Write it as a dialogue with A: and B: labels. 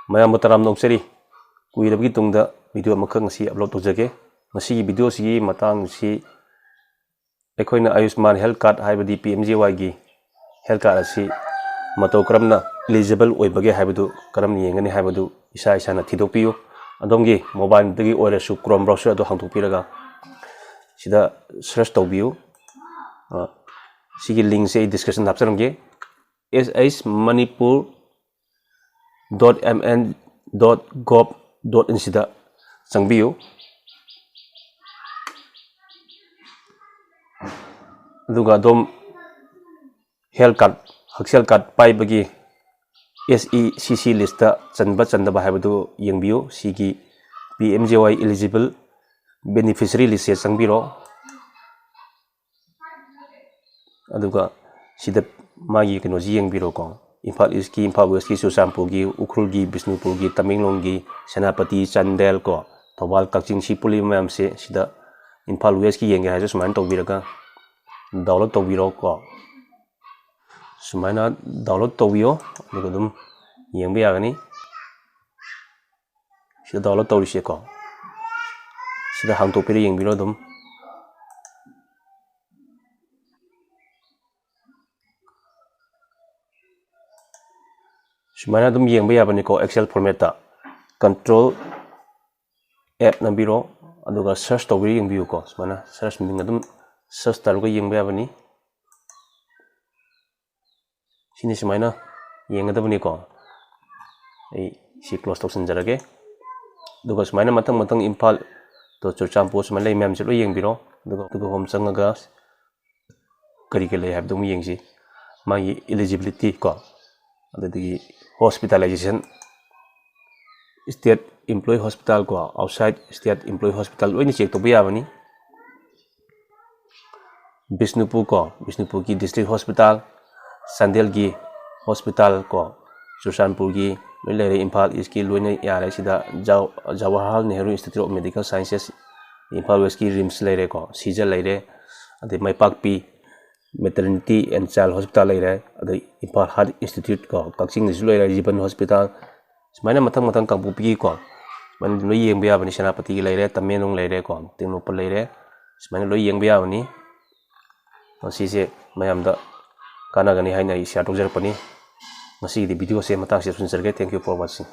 A: mayam taram nokchari kuirabgi tungda video amakha ngasi upload tawjage ngasi video si matang si ekhoina Ayushman health card haibadi PMJAY gi health card asi mato karamna eligible oibage haibadu karam yengani haibadu isa na thidokpiyu adongi mobile dagi oirasu Chrome browser ado hangtokpiraga sida search tawbiyu sigi link se description hapcharamge shmanipur.mn.gov.in sida changbiyu aduga dom health card haksel card pai bagi SECC list ta chanba chandaba haibadu yengbiyu sigi PMJAY eligible beneficiary list se changbiro aduga sida magi kenoji yengbiro ko Imphal East ki Imphal West ki Chusampur gi Ukhrul gi Bisnupur gi Tamenglong gi Senapati Chandel ko Thobal Kakching Sipuli mayam se sida Imphal West ki yenge hajo sumaina tawbiraga download tawbiro ko sumaina download tawbiyo aduga dum yengba yagani sida download tawrise ko sida hangtokpira yengbiro dum Sumana dum yengba yabani ko Excel format ta control app nambiro aduga search tawbiri yengbiyu ko sumana search minga dum search taruga yengba yabani sini sumaina yengadabani ko ai si close tawsanjarage aduga sumaina matang Imphal to Chusampur sumaina lei mem se lo yengbiro aduga home changaga kari lei habdum yengsi magi eligibility ko adagi hospitalization state employee hospital ko outside state employee hospital loini check toba yabani Bisnupur ki district hospital Sandel gi hospital ko Chusampur gi lele Imphal East ki loina yare sida Jawaharlal Nehru Institute of Medical Sciences Imphal West ki RIMS lere ko Sijal lere ade Maipakpi Maternity and Child Hospital lere ade Imphal Heart Institute ko Kakching ni lere Jiban Hospital sumaina matang kangpupi ko man lo yengba yabani Senapati gi lere Tamenglong lere ko Tinglopal lere sumaina lo yengba yabani sise mayamda kanagani haina share tawjarpani ngasi di video se matang se sunjarge. Thank you for watching.